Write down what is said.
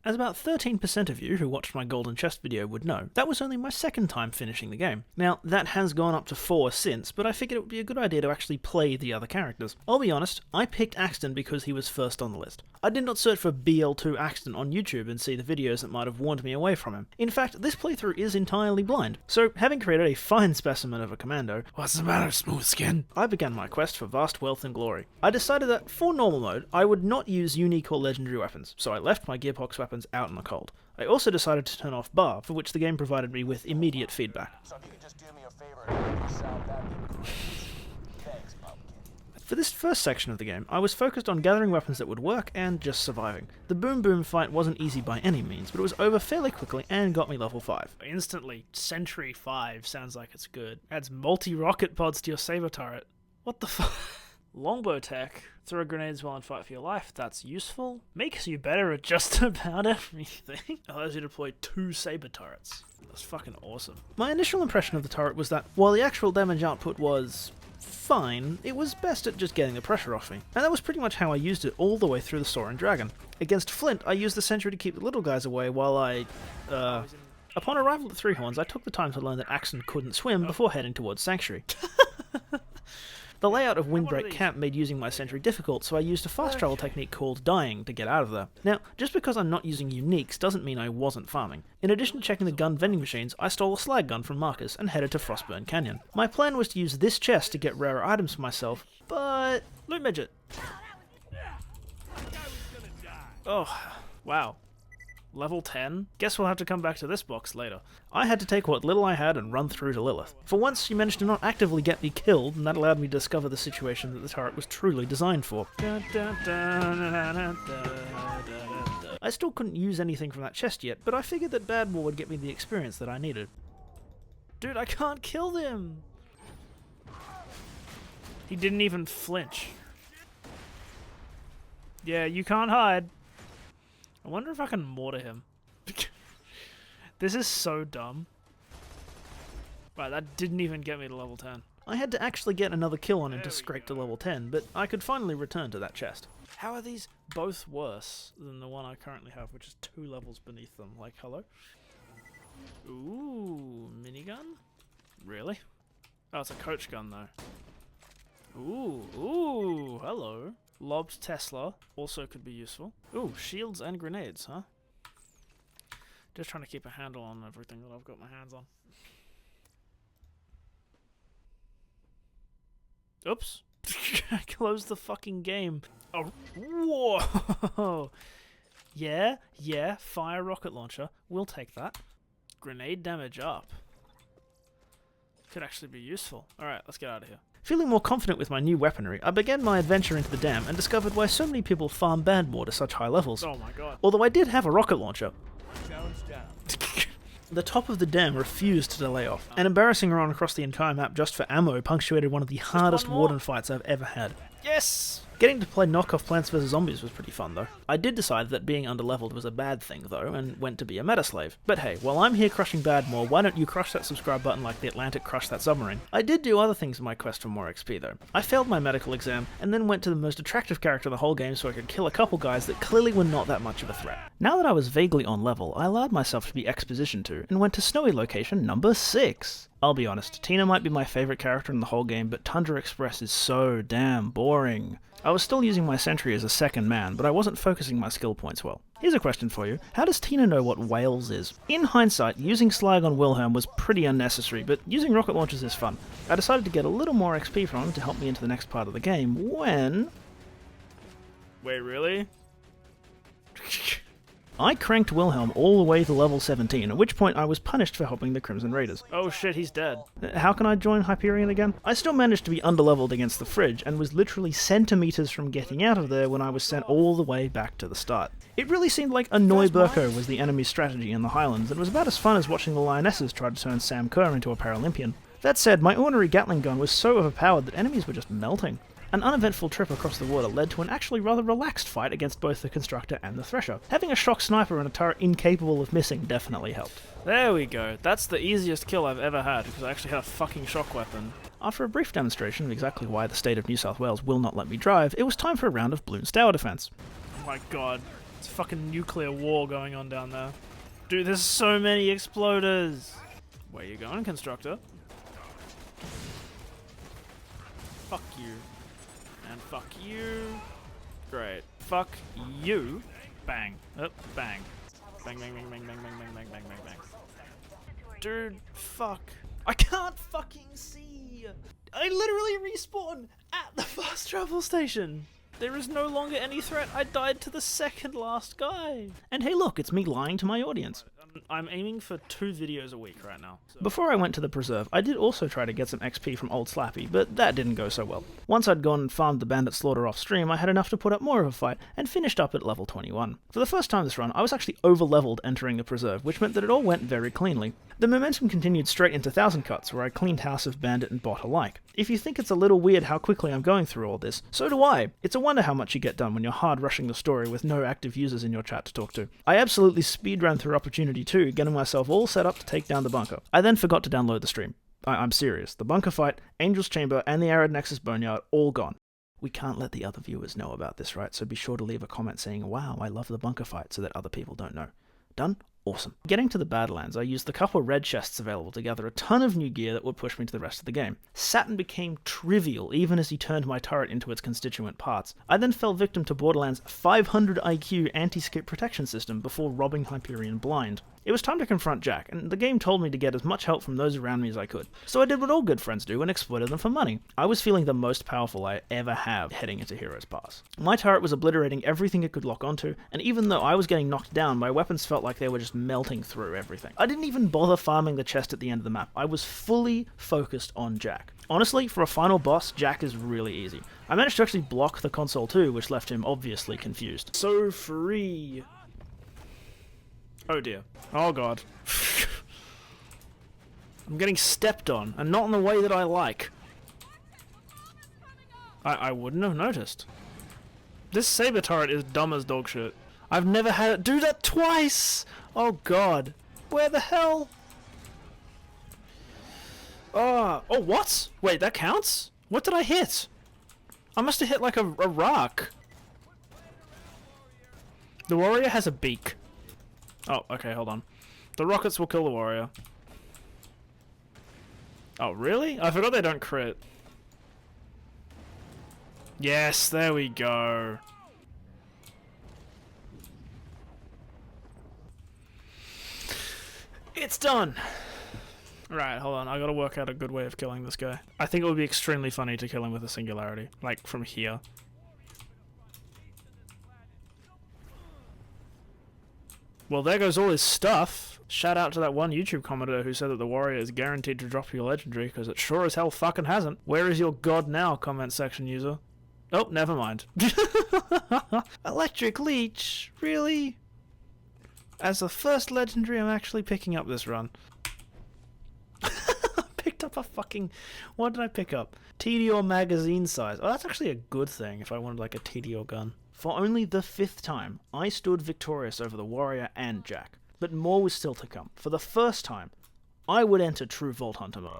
As about 13% of you who watched my Golden Chest video would know, that was only my second time finishing the game. Now, that has gone up to 4 since, but I figured it would be a good idea to actually play the other characters. I'll be honest, I picked Axton because he was first on the list. I did not search for BL2 Axton on YouTube and see the videos that might have warned me away from him. In fact, this playthrough is entirely blind, so having created a fine specimen of a commando, what's the matter, smooth skin? I began my quest for vast wealth and glory. I decided that, for normal mode, I would not use unique or legendary weapons, so I left my gearbox weapons out in the cold. I also decided to turn off bar, for which the game provided me with immediate feedback. So if you could just do me a favor and sound that. Thanks, pumpkin. For this first section of the game, I was focused on gathering weapons that would work and just surviving. The boom boom fight wasn't easy by any means, but it was over fairly quickly and got me level 5. Instantly, Sentry 5 sounds like it's good. Adds multi-rocket pods to your saber turret. What the fuck? Longbow tech. Throw grenades while in fight for your life. That's useful. Makes you better at just about everything. Allows you to deploy 2 saber turrets. That's fucking awesome. My initial impression of the turret was that, while the actual damage output was fine, it was best at just getting the pressure off me. And that was pretty much how I used it all the way through the Soaring Dragon. Against Flint, I used the sentry to keep the little guys away while I, Upon arrival at Three Horns, I took the time to learn that Axton couldn't swim before heading towards Sanctuary. The layout of Windbreak Camp made using my sentry difficult, so I used a fast travel technique called dying to get out of there. Now, just because I'm not using uniques doesn't mean I wasn't farming. In addition to checking the gun vending machines, I stole a slag gun from Marcus and headed to Frostburn Canyon. My plan was to use this chest to get rarer items for myself, but... Loot Midget! Oh, wow. Level 10? Guess we'll have to come back to this box later. I had to take what little I had and run through to Lilith. For once, she managed to not actively get me killed, and that allowed me to discover the situation that the turret was truly designed for. I still couldn't use anything from that chest yet, but I figured that Bad War would get me the experience that I needed. Dude, I can't kill them! He didn't even flinch. Yeah, you can't hide. I wonder if I can mortar him. This is so dumb. Right, that didn't even get me to level 10. I had to actually get another kill on him to scrape to level 10, but I could finally return to that chest. How are these both worse than the one I currently have, which is 2 levels beneath them? Like, hello? Ooh, minigun? Really? Oh, it's a coach gun, though. Ooh, hello. Lobbed Tesla also could be useful. Ooh, shields and grenades, huh? Just trying to keep a handle on everything that I've got my hands on. Oops. I closed the fucking game. Oh, whoa! Yeah, fire rocket launcher. We'll take that. Grenade damage up. Could actually be useful. Alright, let's get out of here. Feeling more confident with my new weaponry, I began my adventure into the dam and discovered why so many people farm Bandmore to such high levels. Oh my god. Although I did have a rocket launcher. Challenge down. The top of the dam refused to delay off. An embarrassing run across the entire map just for ammo punctuated one of the hardest warden fights I've ever had. Yes! Getting to play knockoff Plants vs Zombies was pretty fun though. I did decide that being underleveled was a bad thing though, and went to be a meta slave. But hey, while I'm here crushing Badmore, why don't you crush that subscribe button like the Atlantic crushed that submarine? I did do other things in my quest for more XP though. I failed my medical exam, and then went to the most attractive character in the whole game so I could kill a couple guys that clearly were not that much of a threat. Now that I was vaguely on level, I allowed myself to be expositioned to, and went to snowy location number 6. I'll be honest, Tina might be my favourite character in the whole game, but Tundra Express is so damn boring. I was still using my sentry as a second man, but I wasn't focusing my skill points well. Here's a question for you. How does Tina know what Wales is? In hindsight, using slag on Wilhelm was pretty unnecessary, but using rocket launchers is fun. I decided to get a little more XP from him to help me into the next part of the game, when... Wait, really? I cranked Wilhelm all the way to level 17, at which point I was punished for helping the Crimson Raiders. Oh shit, he's dead. How can I join Hyperion again? I still managed to be underleveled against the fridge, and was literally centimeters from getting out of there when I was sent all the way back to the start. It really seemed like Annoy Burko was the enemy's strategy in the Highlands, and it was about as fun as watching the Lionesses try to turn Sam Kerr into a Paralympian. That said, my ordinary Gatling gun was so overpowered that enemies were just melting. An uneventful trip across the water led to an actually rather relaxed fight against both the Constructor and the Thresher. Having a shock sniper and a turret incapable of missing definitely helped. There we go. That's the easiest kill I've ever had, because I actually had a fucking shock weapon. After a brief demonstration of exactly why the state of New South Wales will not let me drive, it was time for a round of Bloons Tower defense. Oh my god. It's a fucking nuclear war going on down there. Dude, there's so many exploders. Where you going, constructor? Fuck you. And fuck you. Great. Fuck you. Bang. Up, bang. Bang, bang, bang, bang, bang, bang, bang, bang, bang, bang, bang. Dude, fuck. I can't fucking see. I literally respawn at the fast travel station. There is no longer any threat. I died to the second last guy. And hey look, it's me lying to my audience. I'm aiming for 2 videos a week right now. So. Before I went to the preserve, I did also try to get some XP from Old Slappy, but that didn't go so well. Once I'd gone and farmed the bandit slaughter off stream, I had enough to put up more of a fight, and finished up at level 21. For the first time this run, I was actually over-leveled entering the preserve, which meant that it all went very cleanly. The momentum continued straight into 1000 Cuts, where I cleaned house of bandit and bot alike. If you think it's a little weird how quickly I'm going through all this, so do I. It's a wonder how much you get done when you're hard rushing the story with no active users in your chat to talk to. I absolutely speedran through Opportunity 2, getting myself all set up to take down the bunker. I then forgot to download the stream. I'm serious. The bunker fight, Angel's Chamber, and the Arid Nexus Boneyard, all gone. We can't let the other viewers know about this, right? So be sure to leave a comment saying, wow, I love the bunker fight, so that other people don't know. Done? Awesome. Getting to the Badlands, I used the couple red chests available to gather a ton of new gear that would push me to the rest of the game. Saturn became trivial even as he turned my turret into its constituent parts. I then fell victim to Borderlands' 500 IQ anti-skip protection system before robbing Hyperion blind. It was time to confront Jack, and the game told me to get as much help from those around me as I could. So I did what all good friends do and exploited them for money. I was feeling the most powerful I ever have heading into Heroes Pass. My turret was obliterating everything it could lock onto, and even though I was getting knocked down, my weapons felt like they were just melting through everything. I didn't even bother farming the chest at the end of the map. I was fully focused on Jack. Honestly, for a final boss, Jack is really easy. I managed to actually block the console too, which left him obviously confused. So free. Oh dear. Oh god. I'm getting stepped on, and not in the way that I like. I wouldn't have noticed. This saber turret is dumb as dog shit. I've never had it do that twice! Oh god. Where the hell? Oh, what? Wait, that counts? What did I hit? I must have hit like a rock. The warrior has a beak. Oh, okay, hold on. The rockets will kill the warrior. Oh, really? I forgot they don't crit. Yes, there we go. It's done! Right, hold on. I gotta work out a good way of killing this guy. I think it would be extremely funny to kill him with a singularity. Like, from here. Well, there goes all his stuff. Shout out to that one YouTube commenter who said that the warrior is guaranteed to drop your legendary, because it sure as hell fucking hasn't. Where is your god now, comment section user? Oh, never mind. Electric Leech? Really? As the first legendary I'm actually picking up this run. Picked up a fucking... What did I pick up? TDO magazine size. Oh, that's actually a good thing if I wanted like a TDO gun. For only the 5th time, I stood victorious over the warrior and Jack. But more was still to come. For the first time, I would enter true Vault Hunter mode.